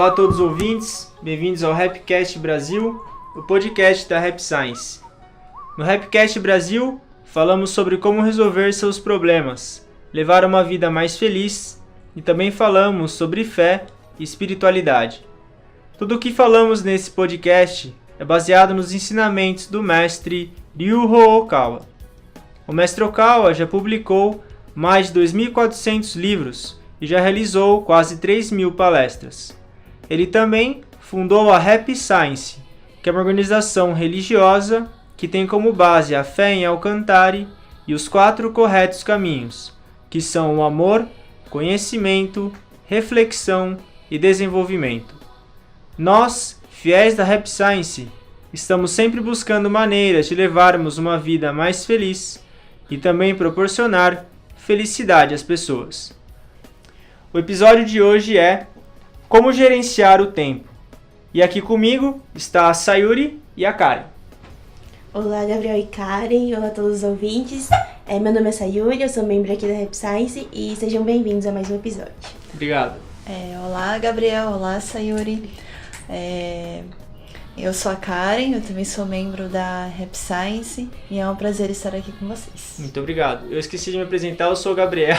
Olá a todos os ouvintes, bem-vindos ao Rapcast Brasil, o podcast da Rap Science. No Rapcast Brasil, falamos sobre como resolver seus problemas, levar uma vida mais feliz e também falamos sobre fé e espiritualidade. Tudo o que falamos nesse podcast é baseado nos ensinamentos do mestre Ryuho Okawa. O mestre Okawa já publicou mais de 2.400 livros e já realizou quase 3.000 palestras. Ele também fundou a Rap Science, que é uma organização religiosa que tem como base a fé em Alcantari e os 4 corretos caminhos, que são o amor, conhecimento, reflexão e desenvolvimento. Nós, fiéis da Rap Science, estamos sempre buscando maneiras de levarmos uma vida mais feliz e também proporcionar felicidade às pessoas. O episódio de hoje é Como gerenciar o tempo. E aqui comigo está a Sayuri e a Karen. Olá, Gabriel e Karen. Olá a todos os ouvintes. Meu nome é Sayuri, eu sou membro aqui da Rap Science e sejam bem-vindos a mais um episódio. Obrigado. Olá, Gabriel. Olá, Sayuri. Eu sou a Karen, eu também sou membro da Rap Science e é um prazer estar aqui com vocês. Muito obrigado. Eu esqueci de me apresentar, eu sou o Gabriel,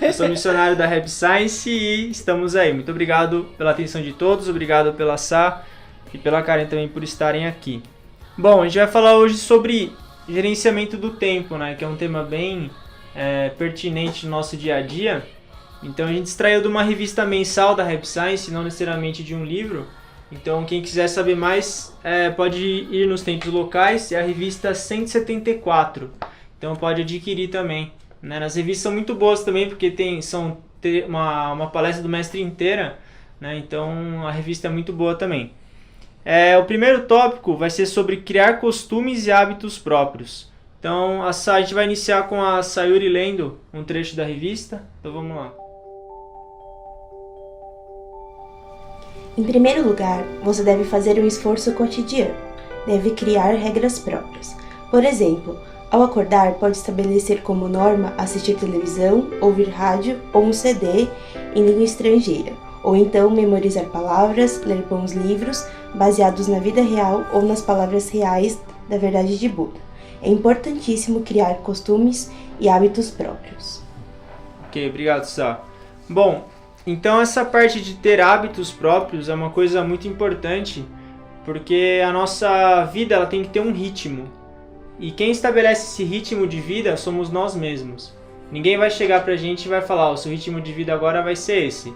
eu sou missionário da Rap Science e estamos aí. Muito obrigado pela atenção de todos, obrigado pela Sá e pela Karen também por estarem aqui. Bom, a gente vai falar hoje sobre gerenciamento do tempo, né, que é um tema bem pertinente no nosso dia a dia. Então a gente extraiu de uma revista mensal da Rap Science, não necessariamente de um livro. Então quem quiser saber mais pode ir nos tempos locais, é a revista 174. Então pode adquirir também. Né? As revistas são muito boas também porque são uma palestra do mestre inteira, né? Então a revista é muito boa também. O primeiro tópico vai ser sobre criar costumes e hábitos próprios. Então a gente vai iniciar com a Sayuri lendo um trecho da revista. Então vamos lá. Em primeiro lugar, você deve fazer um esforço cotidiano. Deve criar regras próprias. Por exemplo, ao acordar, pode estabelecer como norma assistir televisão, ouvir rádio ou um CD em língua estrangeira, ou então memorizar palavras, ler bons livros baseados na vida real ou nas palavras reais da verdade de Buda. É importantíssimo criar costumes e hábitos próprios. Ok, obrigado, Sá. Bom, então essa parte de ter hábitos próprios é uma coisa muito importante, porque a nossa vida ela tem que ter um ritmo. E quem estabelece esse ritmo de vida somos nós mesmos. Ninguém vai chegar pra gente e vai falar, o seu ritmo de vida agora vai ser esse.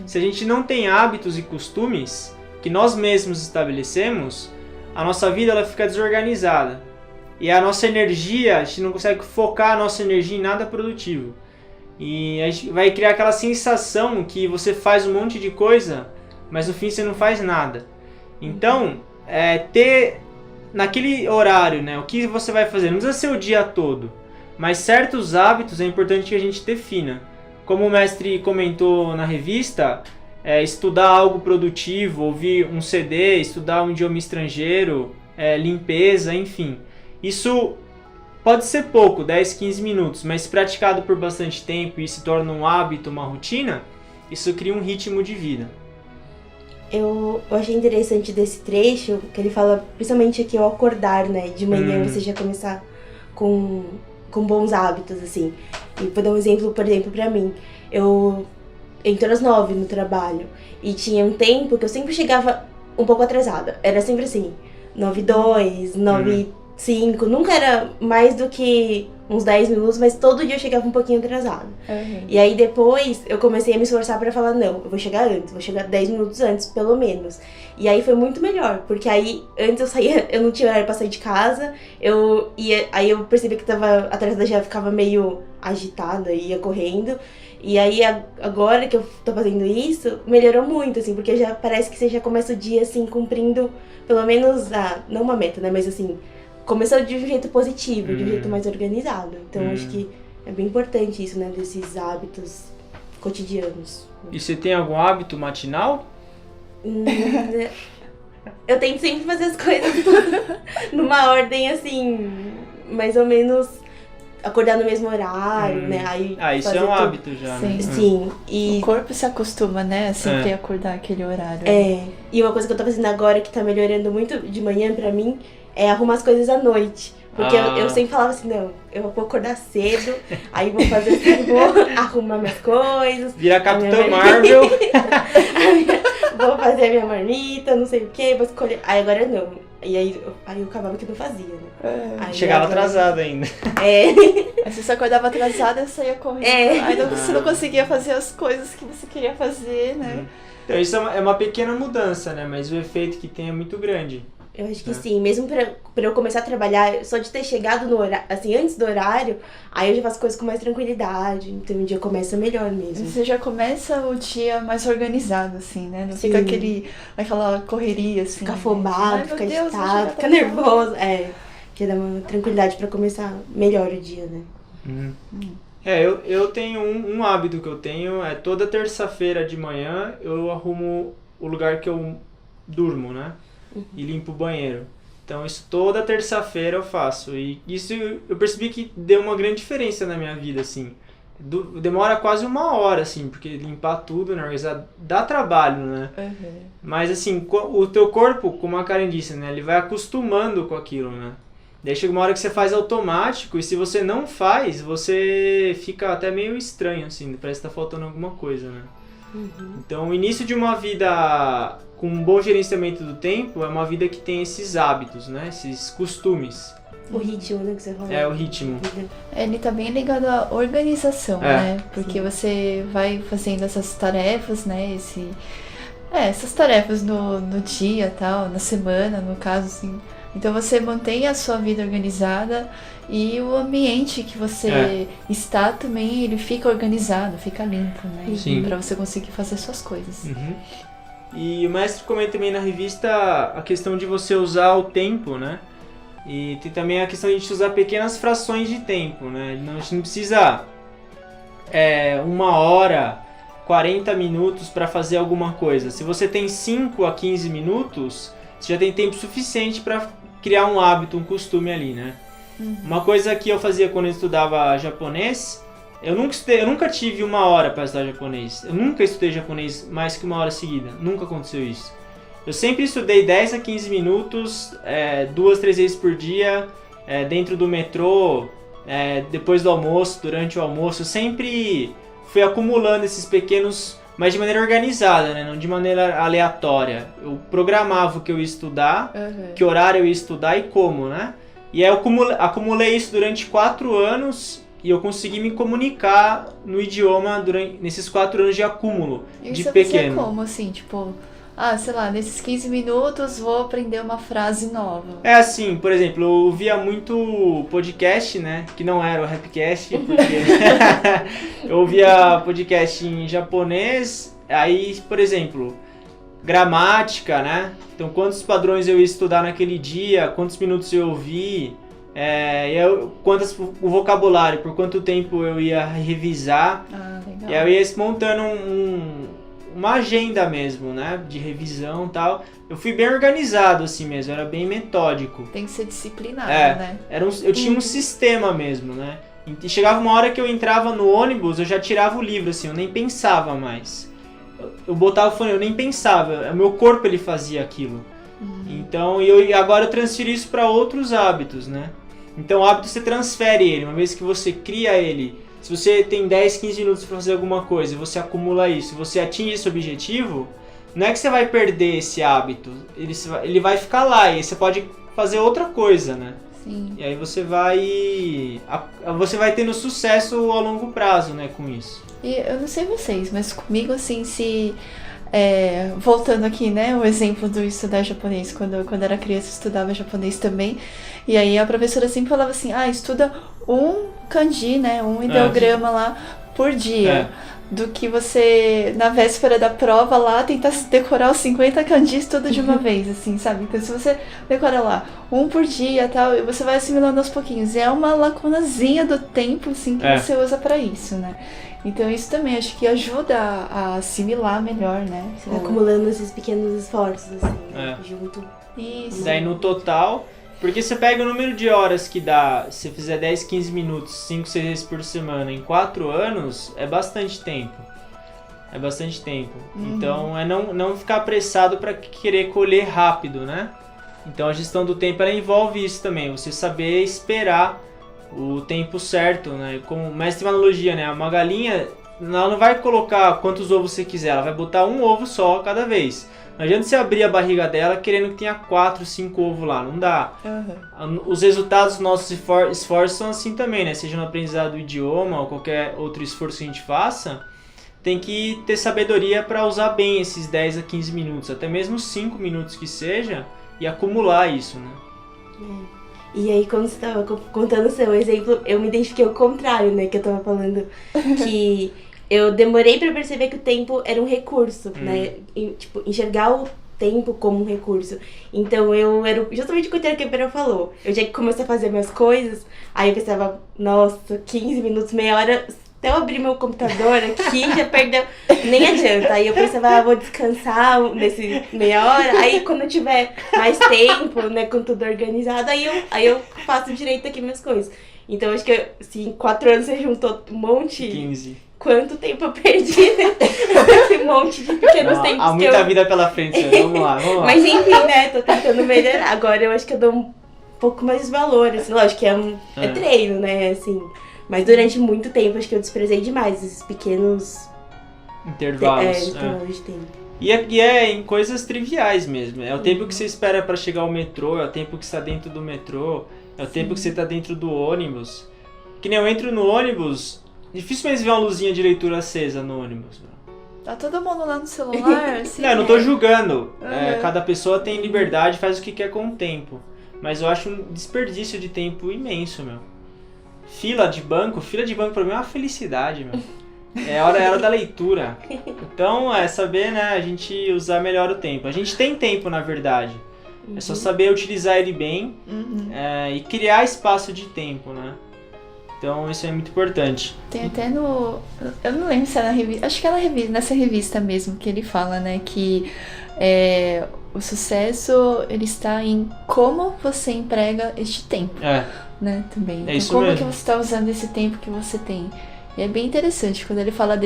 Se a gente não tem hábitos e costumes que nós mesmos estabelecemos, a nossa vida ela fica desorganizada. E a nossa energia, a gente não consegue focar a nossa energia em nada produtivo. E a gente vai criar aquela sensação que você faz um monte de coisa, mas no fim você não faz nada. Então, ter naquele horário, né, o que você vai fazer, não precisa ser o dia todo, mas certos hábitos é importante que a gente defina. Como o mestre comentou na revista, estudar algo produtivo, ouvir um CD, estudar um idioma estrangeiro, limpeza, enfim. Isso pode ser pouco, 10, 15 minutos, mas praticado por bastante tempo e se torna um hábito, uma rotina, isso cria um ritmo de vida. Eu achei interessante desse trecho, que ele fala principalmente aqui ao acordar, né? De manhã você já começar com bons hábitos, assim. E vou dar um exemplo, por exemplo, pra mim. Eu entro às 9 no trabalho e tinha um tempo que eu sempre chegava um pouco atrasada. Era sempre assim, 9h02, 9h05, nunca era mais do que uns 10 minutos, mas todo dia eu chegava um pouquinho atrasada. E aí depois eu comecei a me esforçar pra falar, não, eu vou chegar antes, vou chegar 10 minutos antes, pelo menos. E aí foi muito melhor, porque aí antes eu saía, eu não tinha horário pra sair de casa, aí eu percebi que tava atrasada, já ficava meio agitada, ia correndo. E aí agora que eu tô fazendo isso, melhorou muito, assim, porque já parece que você já começa o dia, assim, cumprindo pelo menos, não uma meta, né, mas assim, começou de um jeito positivo, de um jeito mais organizado. Então acho que é bem importante isso, né, desses hábitos cotidianos. E você tem algum hábito matinal? Eu tento sempre fazer as coisas numa ordem, assim, mais ou menos acordar no mesmo horário, né? Aí isso fazer é um tudo. hábito já, né? Sim, e... O corpo se acostuma, né? A sempre acordar aquele horário. E uma coisa que eu tô fazendo agora que tá melhorando muito de manhã pra mim é arrumar as coisas à noite. Porque eu sempre falava assim, não, eu vou acordar cedo, aí vou fazer assim, vou arrumar minhas coisas. Virar Capitã Marvel. Vou fazer a minha marmita, não sei o que, vou escolher. Aí agora não. E aí eu acabava que não fazia, né? Aí chegava agora... atrasado ainda. Aí você acordava atrasada e saía correndo. Aí você não conseguia fazer as coisas que você queria fazer, né? Então isso é uma pequena mudança, né? Mas o efeito que tem é muito grande. Eu acho que sim, mesmo pra eu começar a trabalhar, só de ter chegado no horário, assim, antes do horário, aí eu já faço coisas com mais tranquilidade, então o dia começa melhor mesmo. Você já começa o dia mais organizado, assim, né? Não fica aquela correria, assim. Fica afobado, fica agitado, fica nervoso. Já dá uma tranquilidade pra começar melhor o dia, né? Eu tenho um hábito que eu tenho, é toda terça-feira de manhã eu arrumo o lugar que eu durmo, né? E limpo o banheiro. Então isso toda terça-feira eu faço. E isso eu percebi que deu uma grande diferença na minha vida, assim. Demora quase 1 hora, assim, porque limpar tudo, né, organizar, dá trabalho, né? Mas assim, o teu corpo, como a Karen disse, né, ele vai acostumando com aquilo, né? Daí chega uma hora que você faz automático, e se você não faz, você fica até meio estranho, assim, parece que tá faltando alguma coisa, né? Então o início de uma vida com um bom gerenciamento do tempo é uma vida que tem esses hábitos, né? Esses costumes. O ritmo, né, que você falou. É, o ritmo. Ele tá bem ligado à organização, né? Porque você vai fazendo essas tarefas, né? Essas tarefas no dia, tal, na semana, no caso, assim. Então você mantém a sua vida organizada e o ambiente que você está também, ele fica organizado, fica limpo, né? Sim. Pra você conseguir fazer suas coisas. E o mestre comenta também na revista a questão de você usar o tempo, né? E tem também a questão de a gente usar pequenas frações de tempo, né? A gente não precisa 1 hora, 40 minutos para fazer alguma coisa. Se você tem 5 a 15 minutos, você já tem tempo suficiente para criar um hábito, um costume ali, né? Uma coisa que eu fazia quando eu estudava japonês, eu nunca tive 1 hora para estudar japonês. Eu nunca estudei japonês mais que 1 hora seguida. Nunca aconteceu isso. Eu sempre estudei 10 a 15 minutos, 2, 3 vezes por dia, dentro do metrô, depois do almoço, durante o almoço. Eu sempre fui acumulando esses pequenos, mas de maneira organizada, né? Não de maneira aleatória. Eu programava o que eu ia estudar, que horário eu ia estudar e como, né? E aí eu acumulei isso durante 4 anos e eu consegui me comunicar no idioma nesses 4 anos de acúmulo, de pequeno. Você como, assim, tipo... sei lá, nesses 15 minutos vou aprender uma frase nova. É assim, por exemplo, eu ouvia muito podcast, né? Que não era o Rapcast, porque eu ouvia podcast em japonês, aí, por exemplo, gramática, né? Então, quantos padrões eu ia estudar naquele dia, quantos minutos eu ouvi, o vocabulário, por quanto tempo eu ia revisar. Legal. E aí eu ia montando uma agenda mesmo, né, de revisão e tal. Eu fui bem organizado assim mesmo, era bem metódico. Tem que ser disciplinado, né? Eu tinha um sistema mesmo, né. E chegava uma hora que eu entrava no ônibus, eu já tirava o livro assim, eu nem pensava mais. Eu botava o fone, eu nem pensava, o meu corpo ele fazia aquilo. Então, agora eu transferi isso para outros hábitos, né. Então o hábito você transfere ele, uma vez que você cria ele. Se você tem 10, 15 minutos para fazer alguma coisa e você acumula isso, você atinge esse objetivo, não é que você vai perder esse hábito, ele vai ficar lá e você pode fazer outra coisa, né? Sim. E aí você vai tendo sucesso ao longo prazo, né, com isso. E eu não sei vocês, mas comigo, assim, voltando aqui, né, o exemplo do estudar japonês, quando eu era criança eu estudava japonês também, e aí a professora sempre falava assim, estuda um kanji, né, um ideograma lá por dia, do que você, na véspera da prova lá, tentar decorar os 50 kanjis tudo de uma vez, assim, sabe? Então se você decora lá, um por dia e tal, você vai assimilando aos pouquinhos, e é uma lacunazinha do tempo, assim, que você usa pra isso, né? Então isso também acho que ajuda a assimilar melhor, né? Acumulando esses pequenos esforços, assim, junto. Isso. Daí no total, Porque você pega o número de horas que dá, se você fizer 10, 15 minutos, 5, 6 vezes por semana em 4 anos, é bastante tempo. É bastante tempo. Então, é não ficar apressado para querer colher rápido, né? Então, a gestão do tempo, ela envolve isso também. Você saber esperar o tempo certo, né? Como mestre em analogia, né? Uma galinha, ela não vai colocar quantos ovos você quiser. Ela vai botar um ovo só cada vez. Não adianta você abrir a barriga dela querendo que tenha 4, 5 ovos lá. Não dá. Os resultados dos nossos esforços são assim também, né? Seja no aprendizado do idioma ou qualquer outro esforço que a gente faça, tem que ter sabedoria para usar bem esses 10 a 15 minutos, até mesmo 5 minutos que seja, e acumular isso, né? E aí, quando você estava contando o seu exemplo, eu me identifiquei ao contrário, né? Que eu estava falando que eu demorei para perceber que o tempo era um recurso, né? E, tipo, enxergar o tempo como um recurso. Então, eu era justamente o que o Quebrão falou. Eu tinha que começar a fazer minhas coisas, aí eu pensava, nossa, 15 minutos, meia hora... Até eu abrir meu computador aqui, já perdeu, nem adianta. Aí eu pensava, vou descansar nesse meia hora. Aí quando eu tiver mais tempo, né, com tudo organizado, aí eu faço direito aqui minhas coisas. Então acho que se em 4 anos você juntou um monte... 15. Quanto tempo eu perdi, né? Esse monte de pequenos tempos há muita vida pela frente, vamos lá. Mas enfim, né, tô tentando melhorar. Agora eu acho que eu dou um pouco mais de valor, assim, lógico que é treino, né, assim... Mas durante muito tempo, acho que eu desprezei demais esses pequenos intervalos de tempo. E é em coisas triviais mesmo. É o tempo que você espera para chegar ao metrô, é o tempo que você está dentro do metrô, é o tempo que você está dentro do ônibus. Que nem eu entro no ônibus, dificilmente vê uma luzinha de leitura acesa no ônibus. Tá todo mundo lá no celular, assim. Não, eu não tô julgando. Cada pessoa tem liberdade, faz o que quer com o tempo. Mas eu acho um desperdício de tempo imenso, meu. Fila de banco pra mim é uma felicidade, meu. É a hora da leitura. Então, é saber, né, a gente usar melhor o tempo. A gente tem tempo, na verdade. É só saber utilizar ele bem e criar espaço de tempo, né? Então, isso é muito importante. Tem até no... Eu não lembro se é na revista... Acho que é nessa revista mesmo que ele fala, né, que o sucesso, ele está em como você emprega este tempo. Né, também. Então, isso como mesmo. que você está usando esse tempo que você tem? E é bem interessante quando ele fala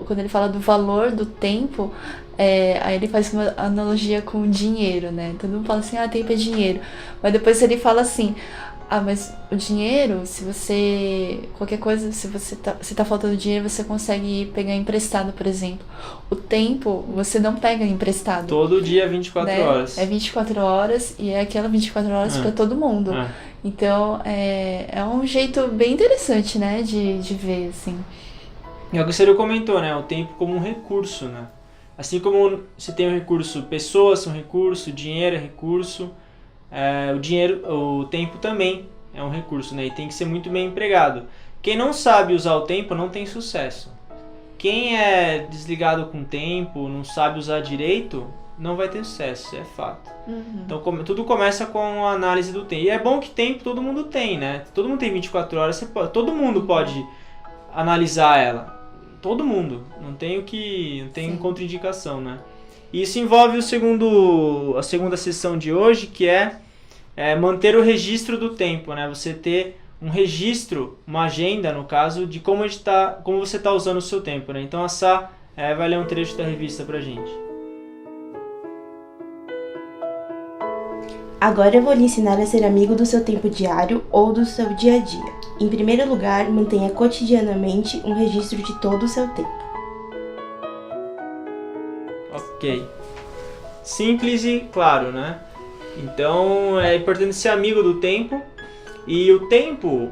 quando ele fala do valor do tempo, aí ele faz uma analogia com o dinheiro, né? Todo mundo fala assim, tempo é dinheiro. Mas depois ele fala assim, mas o dinheiro, se você... Qualquer coisa, se tá faltando dinheiro, você consegue pegar emprestado, por exemplo. O tempo, você não pega emprestado. Todo dia 24 horas. É 24 horas e é aquela 24 horas para todo mundo. Então, é um jeito bem interessante, né, de ver, assim. E é o que o Ciro comentou, né, o tempo como um recurso, né. Assim como você tem um recurso, pessoas são recurso, dinheiro é recurso, o tempo também é um recurso, né, e tem que ser muito bem empregado. Quem não sabe usar o tempo não tem sucesso. Quem é desligado com o tempo, não sabe usar direito, não vai ter sucesso, é fato. Então tudo começa com a análise do tempo. E é bom que tempo todo mundo tem, né? Todo mundo tem 24 horas, todo mundo pode analisar ela. Todo mundo. Não tem contraindicação, né? E isso envolve a segunda sessão de hoje, que é manter o registro do tempo, né? Você ter um registro, uma agenda, no caso, de como você está usando o seu tempo, né? Então a Sá vai ler um trecho da revista pra gente. Agora eu vou lhe ensinar a ser amigo do seu tempo diário ou do seu dia a dia. Em primeiro lugar, mantenha cotidianamente um registro de todo o seu tempo. Ok. Simples e claro, né? Então é importante ser amigo do tempo. E o tempo,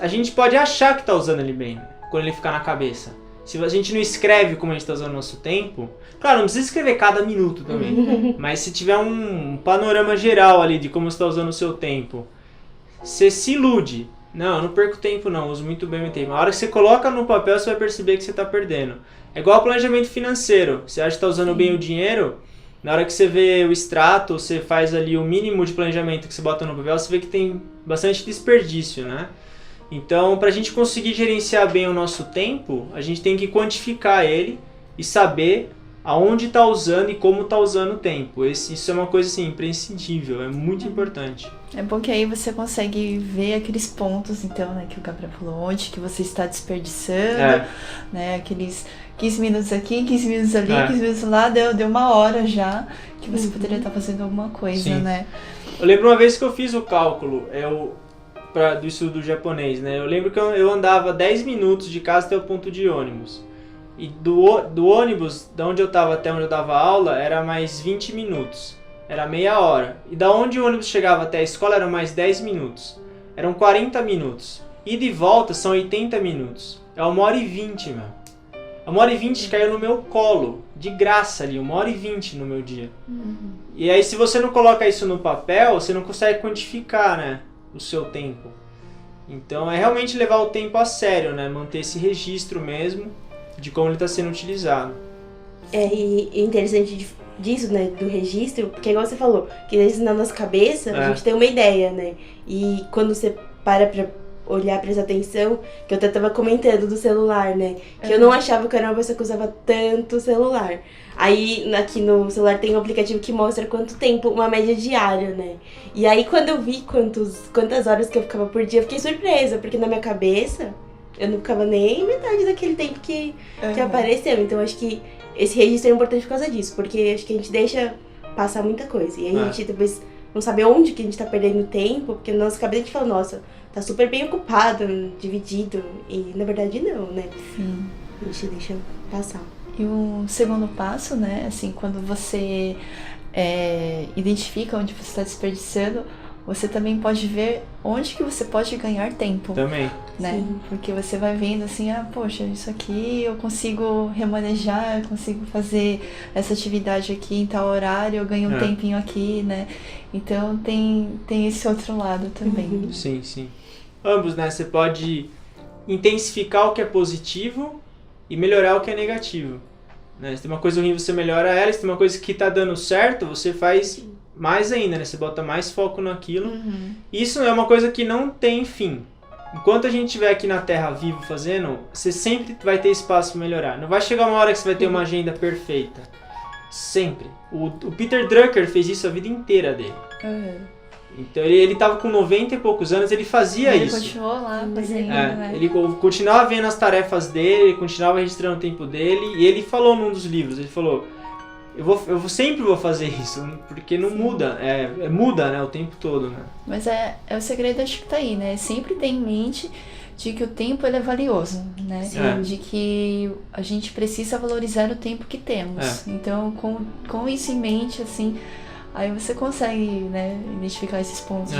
a gente pode achar que está usando ele bem, né? Quando ele ficar na cabeça. Se a gente não escreve como a gente está usando o nosso tempo, claro, não precisa escrever cada minuto também, mas se tiver um panorama geral ali de como você está usando o seu tempo, você se ilude. Não, eu não perco tempo não, uso muito bem o meu tempo. A hora que você coloca no papel, você vai perceber que você está perdendo. É igual ao planejamento financeiro. Você acha que está usando bem o dinheiro, na hora que você vê o extrato, você faz ali o mínimo de planejamento que você bota no papel, você vê que tem bastante desperdício, né? Então, para a gente conseguir gerenciar bem o nosso tempo, a gente tem que quantificar ele e saber aonde está usando e como está usando o tempo. Isso é uma coisa assim, imprescindível, é muito importante. É bom que aí você consegue ver aqueles pontos, então, né, que o Gabriel falou, onde que você está desperdiçando, né, aqueles 15 minutos aqui, 15 minutos ali, 15 minutos lá, deu uma hora já que você poderia estar fazendo alguma coisa, Sim. né? Eu lembro uma vez que eu fiz o cálculo, do estudo japonês, né, eu lembro que eu andava 10 minutos de casa até o ponto de ônibus. E do ônibus, da onde eu estava até onde eu dava aula, era mais 20 minutos. Era meia hora. E da onde o ônibus chegava até a escola eram mais 10 minutos. Eram 40 minutos. E de volta são 80 minutos. É 1h20, meu. 1h20 caiu no meu colo. De graça ali, 1h20 no meu dia. E aí se você não coloca isso no papel, você não consegue quantificar, né, o seu tempo. Então é realmente levar o tempo a sério, né? Manter esse registro mesmo de como ele está sendo utilizado. E é interessante disso, né, do registro, porque igual você falou, que às vezes na nossa cabeça a gente tem uma ideia, né, e quando você para pra olhar, prestar atenção, que eu até tava comentando do celular, né, que eu não achava que eu era uma pessoa que usava tanto celular. Aí aqui no celular tem um aplicativo que mostra quanto tempo, uma média diária, né, e aí quando eu vi quantas horas que eu ficava por dia, eu fiquei surpresa, porque na minha cabeça eu não ficava nem metade daquele tempo que apareceu. Então acho que esse registro é importante por causa disso, porque acho que a gente deixa passar muita coisa. E aí a gente depois não sabe onde que a gente tá perdendo tempo, porque na nossa cabeça a gente fala, nossa, tá super bem ocupado, dividido. E na verdade não, né? Sim. A gente deixa passar. E o segundo passo, né, assim, quando você identifica onde você está desperdiçando, você também pode ver onde que você pode ganhar tempo. Também. Né? Sim. Porque você vai vendo assim, poxa, isso aqui eu consigo remanejar, eu consigo fazer essa atividade aqui em tal horário, eu ganho um tempinho aqui, né? Então tem esse outro lado também. Sim, sim. Ambos, né? Você pode intensificar o que é positivo e melhorar o que é negativo. Né? Se tem uma coisa ruim, você melhora ela. Se tem uma coisa que tá dando certo, você faz mais ainda, né? Você bota mais foco naquilo. Isso é uma coisa que não tem fim. Enquanto a gente estiver aqui na Terra vivo fazendo, você sempre vai ter espaço para melhorar. Não vai chegar uma hora que você vai ter uma agenda perfeita. Sempre. O Peter Drucker fez isso a vida inteira dele. Então ele tava com 90 e poucos anos, ele fazia isso. Ele continuou lá fazendo, né? Ele continuava vendo as tarefas dele, ele continuava registrando o tempo dele. E ele falou num dos livros, ele falou... Eu sempre vou fazer isso, porque não muda, muda, né, o tempo todo, né? Mas o segredo acho que tá aí, né? Sempre ter em mente de que o tempo ele é valioso, né? De que a gente precisa valorizar o tempo que temos. Então, com isso em mente, assim, aí você consegue, né, identificar esses pontos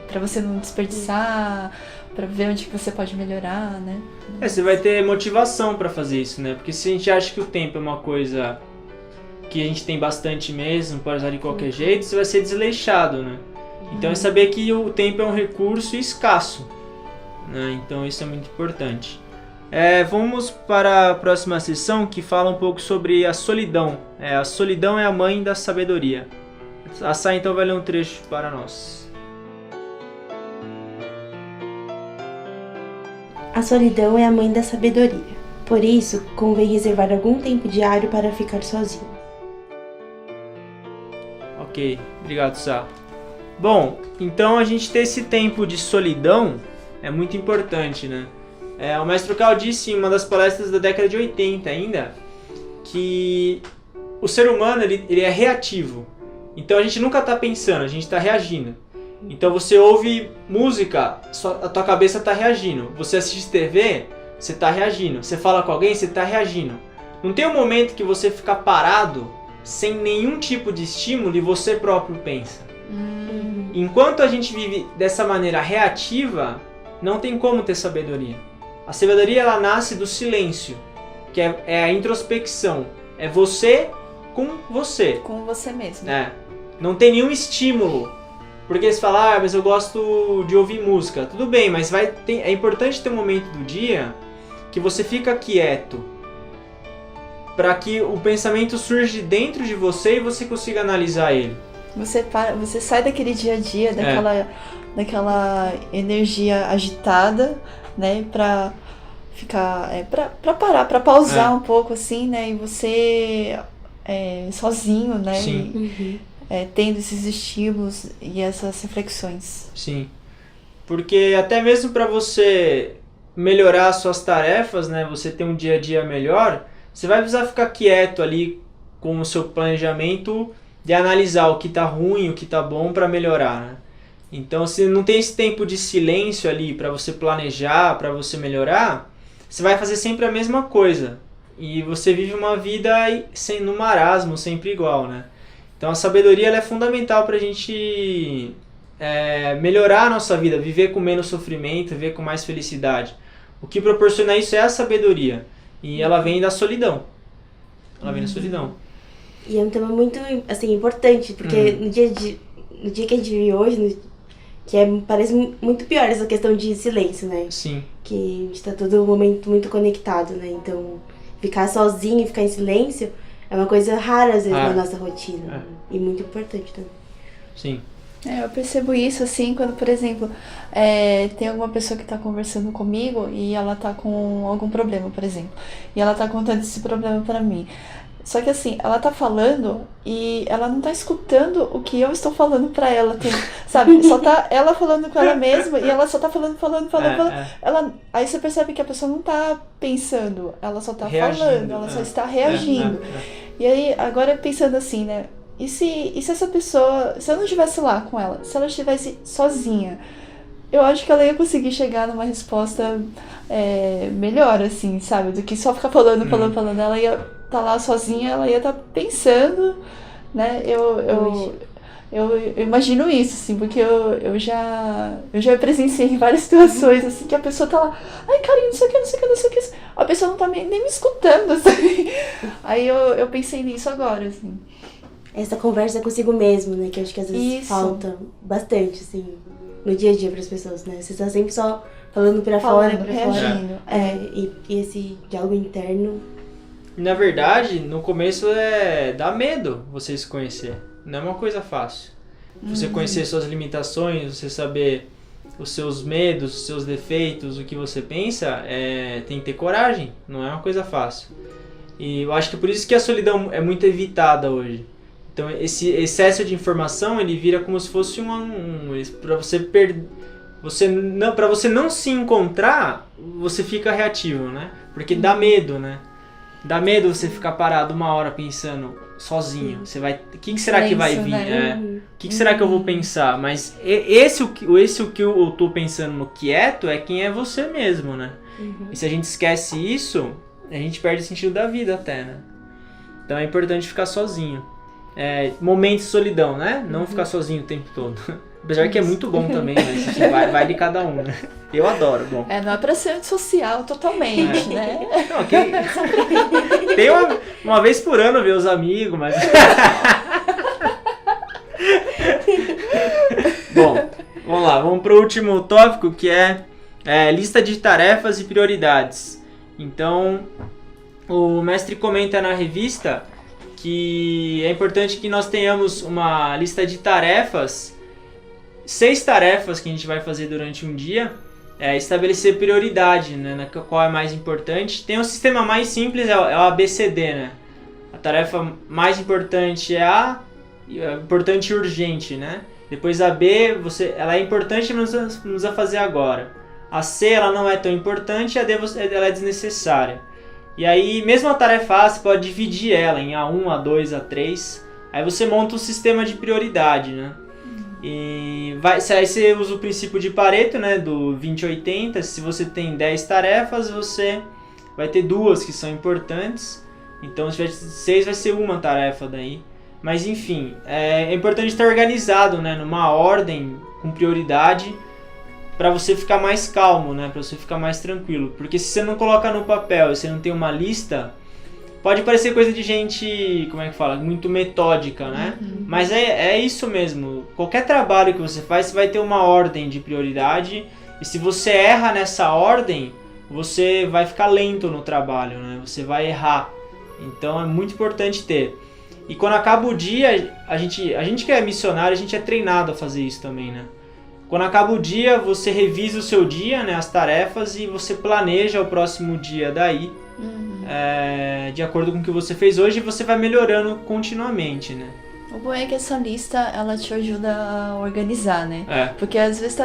para você não desperdiçar, para ver onde que você pode melhorar, né? Você vai ter motivação para fazer isso, né? Porque se a gente acha que o tempo é uma coisa que a gente tem bastante mesmo, pode usar de qualquer jeito, você vai ser desleixado, né? Então é saber que o tempo é um recurso escasso, né? Então isso é muito importante. Vamos para a próxima sessão, que fala um pouco sobre a solidão. A solidão é a mãe da sabedoria. A Sá então vai ler um trecho para nós. A solidão é a mãe da sabedoria. Por isso, convém reservar algum tempo diário para ficar sozinho. Ok, obrigado, Sá. Bom, então a gente ter esse tempo de solidão é muito importante, né? O Mestre Cal disse em uma das palestras da década de 80 ainda, que o ser humano ele é reativo. Então a gente nunca está pensando, a gente está reagindo. Então você ouve música, a tua cabeça está reagindo. Você assiste TV, você está reagindo. Você fala com alguém, você está reagindo. Não tem um momento que você fica parado, sem nenhum tipo de estímulo, e você próprio pensa. Enquanto a gente vive dessa maneira reativa, não tem como ter sabedoria. A sabedoria ela nasce do silêncio, que é a introspecção. É você com você. Com você mesmo. Não tem nenhum estímulo. Porque você fala, mas eu gosto de ouvir música. Tudo bem, mas é importante ter um momento do dia que você fica quieto, para que o pensamento surja dentro de você e você consiga analisar ele. Você sai daquele dia a dia, daquela energia agitada, né, pra ficar, pra parar, pra pausar um pouco, assim, né? E você sozinho, né? Sim. Tendo esses estímulos e essas reflexões. Sim. Porque até mesmo para você melhorar as suas tarefas, né? Você ter um dia a dia melhor, você vai precisar ficar quieto ali com o seu planejamento de analisar o que tá ruim, o que tá bom para melhorar, né? Então, se não tem esse tempo de silêncio ali para você planejar, para você melhorar, você vai fazer sempre a mesma coisa. E você vive uma vida no marasmo, sempre igual, né? Então, a sabedoria ela é fundamental para a gente melhorar a nossa vida, viver com menos sofrimento, viver com mais felicidade. O que proporciona isso é a sabedoria. E ela vem da solidão. Ela vem da solidão. E é um tema muito, assim, importante, porque no dia que a gente vive hoje, parece muito pior essa questão de silêncio, né? Sim. Que a gente tá todo momento muito conectado, né? Então, ficar sozinho e ficar em silêncio é uma coisa rara, às vezes, na nossa rotina. Né? E muito importante também. Sim. Eu percebo isso, assim, quando, por exemplo, tem alguma pessoa que tá conversando comigo e ela tá com algum problema, por exemplo. E ela tá contando esse problema pra mim. Só que assim, ela tá falando e ela não tá escutando o que eu estou falando pra ela, sabe? Só tá ela falando com ela mesma e ela só tá falando. Aí você percebe que a pessoa não tá pensando, ela só tá reagindo, falando, ela só está reagindo. E aí, agora pensando assim, né? E se essa pessoa, se eu não estivesse lá com ela, se ela estivesse sozinha, eu acho que ela ia conseguir chegar numa resposta melhor, assim, sabe? Do que só ficar falando. Ela ia tá lá sozinha, ela ia estar pensando, né? Eu imagino isso, assim, porque eu já presenciei em várias situações, assim, que a pessoa tá lá, ai, carinho, não sei o que, a pessoa não tá nem me escutando, assim. Aí eu pensei nisso agora, assim. Essa conversa consigo mesmo, né? Que eu acho que às vezes falta bastante, assim, no dia a dia pras pessoas, né? Você tá sempre só falando pra fora, reagindo. E esse diálogo interno. Na verdade, no começo dá medo você se conhecer. Não é uma coisa fácil. Você conhecer suas limitações, você saber os seus medos, os seus defeitos, o que você pensa, tem que ter coragem. Não é uma coisa fácil. E eu acho que por isso que a solidão é muito evitada hoje. Então esse excesso de informação, ele vira como se fosse para você não se encontrar, você fica reativo, né? Porque dá medo, né? Dá medo você ficar parado uma hora pensando sozinho. Você vai, o que será que vai vir? Né? O que será que eu vou pensar? Mas esse o que eu tô pensando no quieto é quem é você mesmo, né? E se a gente esquece isso, a gente perde o sentido da vida até, né? Então é importante ficar sozinho. Momentos de solidão, né? Não ficar sozinho o tempo todo. Apesar que é muito bom também, mas assim, vai de cada um, né? Eu adoro, bom. Não é pra ser antissocial totalmente, né? Não, tem uma vez por ano ver os amigos, mas... Bom, vamos lá, vamos pro último tópico, que é lista de tarefas e prioridades. Então, o mestre comenta na revista que é importante que nós tenhamos uma lista de tarefas, 6 tarefas que a gente vai fazer durante um dia, estabelecer prioridade, né, qual é mais importante. Tem um sistema mais simples, é o ABCD, né? A tarefa mais importante é A, importante e urgente, né? Depois a B, ela é importante, mas não precisa fazer agora. A C, ela não é tão importante, e a D, ela é desnecessária. E aí, mesmo a tarefa A, você pode dividir ela em A1, A2, A3. Aí você monta um sistema de prioridade, né? E aí você usa o princípio de Pareto, né, do 20-80. Se você tem 10 tarefas, você vai ter 2 que são importantes. Então, se tiver 6, vai ser uma tarefa daí. Mas enfim, é importante estar organizado, né, numa ordem com prioridade, para você ficar mais calmo, né, para você ficar mais tranquilo. Porque se você não coloca no papel e você não tem uma lista, pode parecer coisa de gente, como é que fala, muito metódica, né? Mas é isso mesmo. Qualquer trabalho que você faz, você vai ter uma ordem de prioridade. E se você erra nessa ordem, você vai ficar lento no trabalho, né? Você vai errar. Então é muito importante ter. E quando acaba o dia, a gente que é missionário, a gente é treinado a fazer isso também, né? Quando acaba o dia, você revisa o seu dia, né, as tarefas, e você planeja o próximo dia daí, de acordo com o que você fez hoje, e você vai melhorando continuamente, né? O bom é que essa lista, ela te ajuda a organizar, né? Porque às vezes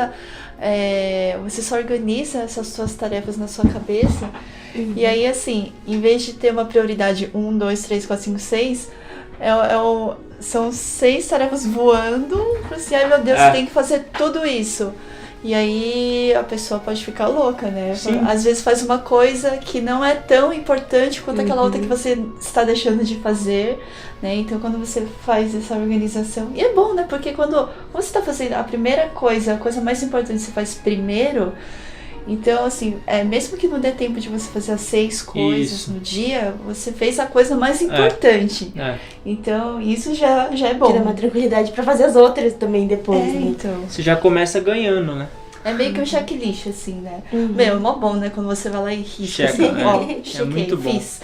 você só organiza essas suas tarefas na sua cabeça, e aí assim, em vez de ter uma prioridade 1, 2, 3, 4, 5, 6, são 6 tarefas voando, assim, ai meu Deus, você tem que fazer tudo isso. E aí a pessoa pode ficar louca, né? Sim. Às vezes faz uma coisa que não é tão importante quanto aquela outra que você está deixando de fazer, né? Então quando você faz essa organização... E é bom, né? Porque quando você está fazendo a primeira coisa, a coisa mais importante você faz primeiro... Então, assim, mesmo que não dê tempo de você fazer as 6 coisas no dia, você fez a coisa mais importante. Então, isso já é bom. Que dá uma tranquilidade pra fazer as outras também depois, né? Então. Você já começa ganhando, né? É meio que um checklist, assim, né? Meu, é mó bom, né? Quando você vai lá e risca, Checa, assim, ó, chequei, muito bom. fiz.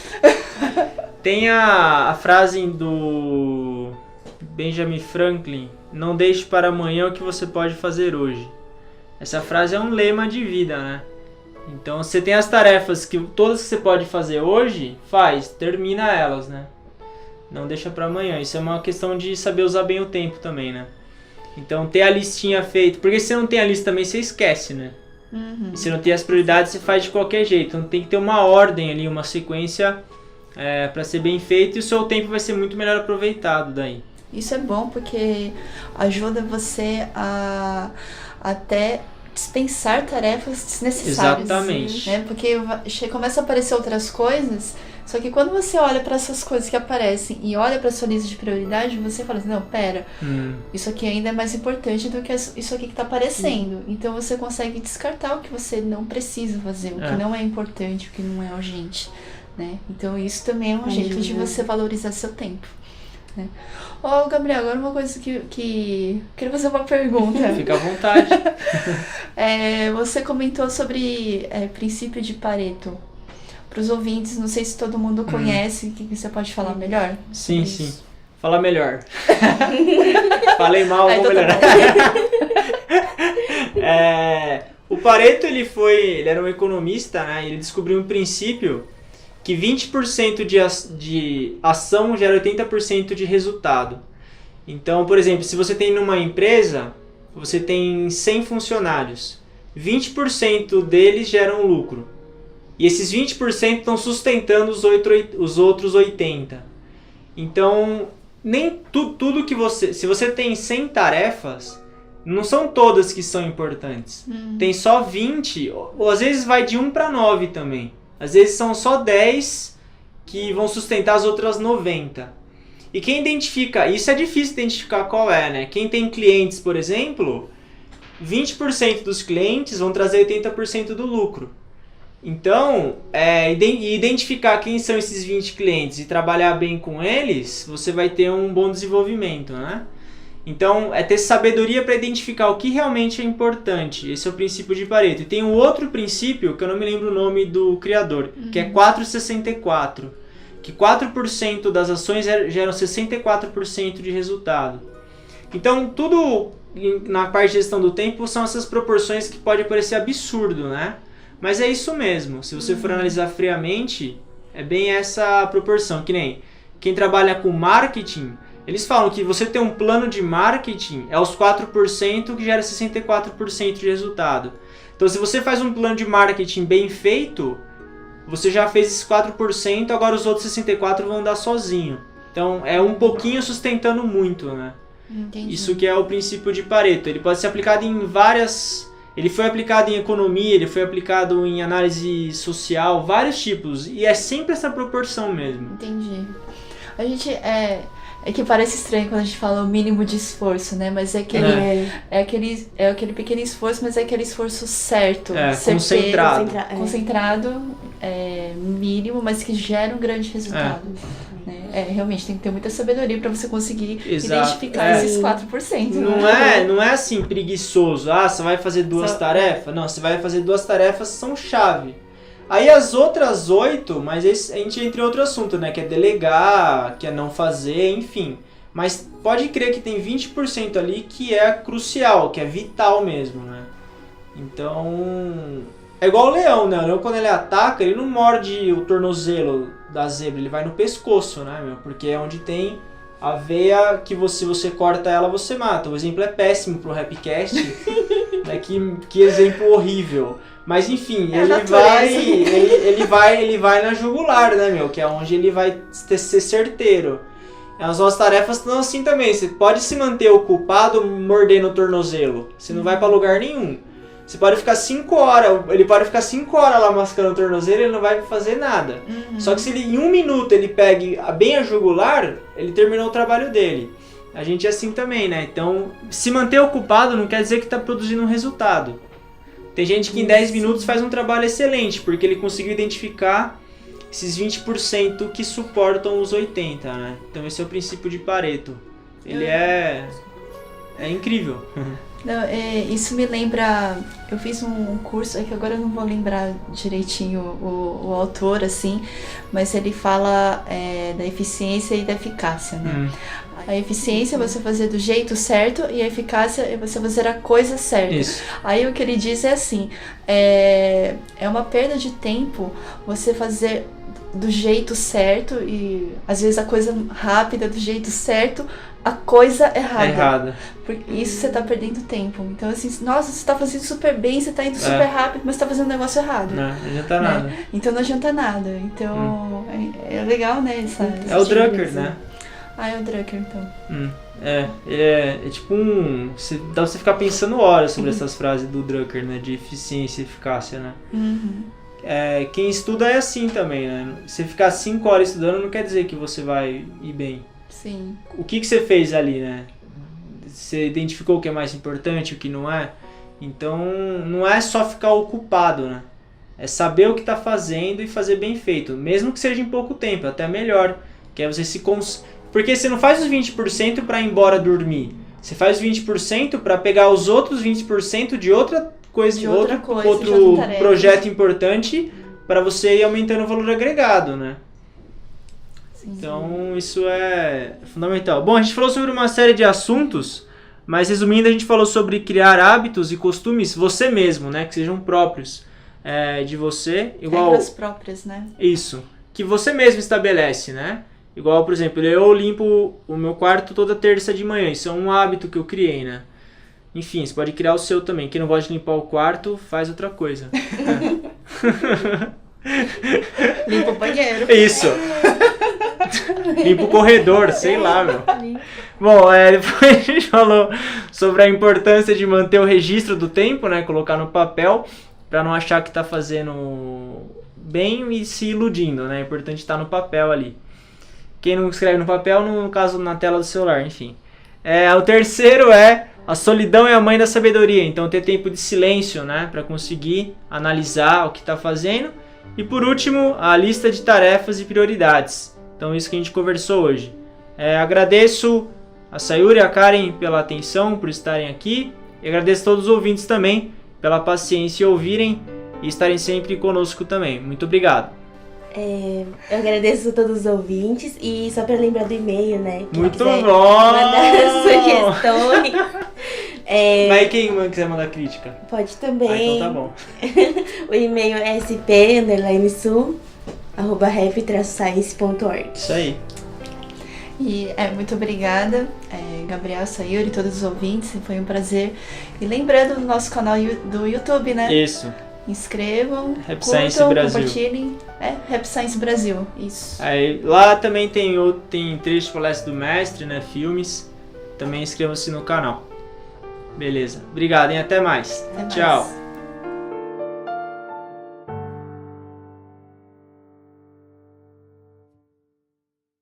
Tem a frase do Benjamin Franklin: não deixe para amanhã o que você pode fazer hoje. Essa frase é um lema de vida, né? Então você tem as tarefas que todas que você pode fazer hoje, termina elas, né? Não deixa para amanhã. Isso é uma questão de saber usar bem o tempo também, né? Então ter a listinha feita, porque se você não tem a lista também, você esquece, né? E se não tem as prioridades, você faz de qualquer jeito. Então tem que ter uma ordem ali, uma sequência para ser bem feito, e o seu tempo vai ser muito melhor aproveitado daí. Isso é bom porque ajuda você a até dispensar tarefas desnecessárias. Exatamente. Né? Porque começa a aparecer outras coisas, só que quando você olha para essas coisas que aparecem e olha para sua lista de prioridade, você fala assim, não, pera, isso aqui ainda é mais importante do que isso aqui que tá aparecendo. Então você consegue descartar o que você não precisa fazer, o que não é importante, o que não é urgente. Né? Então isso também é um jeito de você valorizar seu tempo. Né? Gabriel, agora uma coisa que... Queria fazer uma pergunta. Fica à vontade. Você comentou sobre princípio de Pareto. Para os ouvintes, não sei se todo mundo conhece, o que você pode falar melhor? Sim. Fala melhor. Falei mal, vou melhorar. O Pareto, ele era um economista, né? Ele descobriu um princípio que 20% de ação gera 80% de resultado. Então, por exemplo, se você tem numa empresa, você tem 100 funcionários, 20% deles geram lucro. E esses 20% estão sustentando os outros 80%. Então, nem tudo que você... Se você tem 100 tarefas, não são todas que são importantes. Tem só 20, ou às vezes vai de 1 para 9 também. Às vezes são só 10 que vão sustentar as outras 90. E quem identifica... Isso é difícil identificar qual é, né? Quem tem clientes, por exemplo, 20% dos clientes vão trazer 80% do lucro. Então, identificar quem são esses 20 clientes e trabalhar bem com eles, você vai ter um bom desenvolvimento, né? Então, é ter sabedoria para identificar o que realmente é importante. Esse é o princípio de Pareto. E tem um outro princípio, que eu não me lembro o nome do criador, que é 4,64. Que 4% das ações geram 64% de resultado. Então, tudo na parte de gestão do tempo são essas proporções que pode parecer absurdo, né? Mas é isso mesmo. Se você for analisar friamente, é bem essa proporção. Que nem quem trabalha com marketing... Eles falam que você ter um plano de marketing é os 4% que gera 64% de resultado. Então, se você faz um plano de marketing bem feito, você já fez esses 4%, agora os outros 64% vão dar sozinho. Então, é um pouquinho sustentando muito, né? Entendi. Isso que é o princípio de Pareto. Ele pode ser aplicado em várias... Ele foi aplicado em economia, ele foi aplicado em análise social, vários tipos. E é sempre essa proporção mesmo. Entendi. A gente... É que parece estranho quando a gente fala o mínimo de esforço, né? Mas é aquele pequeno esforço, mas é aquele esforço certo. Concentrado. Concentrado, mínimo, mas que gera um grande resultado. Né? Realmente tem que ter muita sabedoria para você conseguir identificar esses 4%. Não é assim preguiçoso. Você vai fazer duas tarefas? Não, você vai fazer 2 tarefas são chave. Aí as outras 8, mas a gente entra em outro assunto, né? Que é delegar, que é não fazer, enfim. Mas pode crer que tem 20% ali que é crucial, que é vital mesmo, né? Então, é igual o leão, né? O leão, quando ele ataca, ele não morde o tornozelo da zebra, ele vai no pescoço, né, meu? Porque é onde tem a veia que você corta ela, você mata. O exemplo é péssimo pro Rapcast, né? Que exemplo horrível. Mas enfim, ele vai na jugular, né, meu? Que é onde ele vai ser certeiro. As nossas tarefas estão assim também. Você pode se manter ocupado mordendo o tornozelo. Você não vai pra lugar nenhum. Você pode ficar 5 horas, ele pode ficar 5 horas lá mascando o tornozelo e ele não vai fazer nada. Só que se ele, em 1 minuto ele pegue bem a jugular, ele terminou o trabalho dele. A gente é assim também, né? Então, se manter ocupado não quer dizer que está produzindo um resultado. Tem gente que em 10 minutos faz um trabalho excelente, porque ele conseguiu identificar esses 20% que suportam os 80%, né? Então esse é o princípio de Pareto. Ele é incrível. Não, isso me lembra... Eu fiz um curso, é que agora eu não vou lembrar direitinho o autor, assim, mas ele fala da eficiência e da eficácia, né? A eficiência é você fazer do jeito certo e a eficácia é você fazer a coisa certa. Isso. Aí o que ele diz é assim, é uma perda de tempo você fazer do jeito certo e às vezes a coisa rápida do jeito certo, a coisa errada. Porque isso você tá perdendo tempo. Então assim, nossa, você tá fazendo super bem, você tá indo super rápido, mas você tá fazendo um negócio errado. Não adianta nada. Então não adianta nada. Então é legal, né? É o Drucker, né? É o Drucker, então. É tipo dá pra você ficar pensando horas sobre essas frases do Drucker, né? De eficiência e eficácia, né? Quem estuda é assim também, né? Você ficar 5 horas estudando não quer dizer que você vai ir bem. Sim. O que você fez ali, né? Você identificou o que é mais importante, o que não é? Então, não é só ficar ocupado, né? É saber o que está fazendo e fazer bem feito. Mesmo que seja em pouco tempo, até melhor. Que é você Porque você não faz os 20% para ir embora dormir. Você faz os 20% para pegar os outros 20% de outra coisa, outro projeto importante para você ir aumentando o valor agregado, né? Sim. Então isso é fundamental. Bom, a gente falou sobre uma série de assuntos, mas resumindo, a gente falou sobre criar hábitos e costumes você mesmo, né? Que sejam próprios de você. Regras próprias, né? Isso. Que você mesmo estabelece, né? Igual, por exemplo, eu limpo o meu quarto toda terça de manhã. Isso é um hábito que eu criei, né? Enfim, você pode criar o seu também. Quem não gosta de limpar o quarto, faz outra coisa. Limpa o banheiro. Isso. Limpa o corredor, sei lá, meu. Bom, depois a gente falou sobre a importância de manter o registro do tempo, né? Colocar no papel, para não achar que tá fazendo bem e se iludindo, né? É importante estar no papel ali. Quem não escreve no papel, no caso na tela do celular, enfim. O terceiro a solidão é a mãe da sabedoria. Então ter tempo de silêncio, né? Para conseguir analisar o que está fazendo. E por último, a lista de tarefas e prioridades. Então isso que a gente conversou hoje. Agradeço a Sayuri e a Karen pela atenção, por estarem aqui. E agradeço a todos os ouvintes também pela paciência em ouvirem e estarem sempre conosco também. Muito obrigado. Eu agradeço a todos os ouvintes e só para lembrar do e-mail, né? Quem Muito quiser bom! mandar sugestões. Mas quem quiser mandar crítica? Pode também. Então tá bom. O e-mail é sp_sul@rap-science.org. Isso aí. E muito obrigada, Gabriel, Sayuri e todos os ouvintes. Foi um prazer. E lembrando do nosso canal do YouTube, né? Isso. Inscrevam, Rap curtam, Science Brasil. compartilhem. Rap Science Brasil, isso. Lá também tem trechos de palestra do mestre, né? Filmes. Também inscrevam-se no canal. Beleza. Obrigado, hein? Até mais. Até mais. Tchau.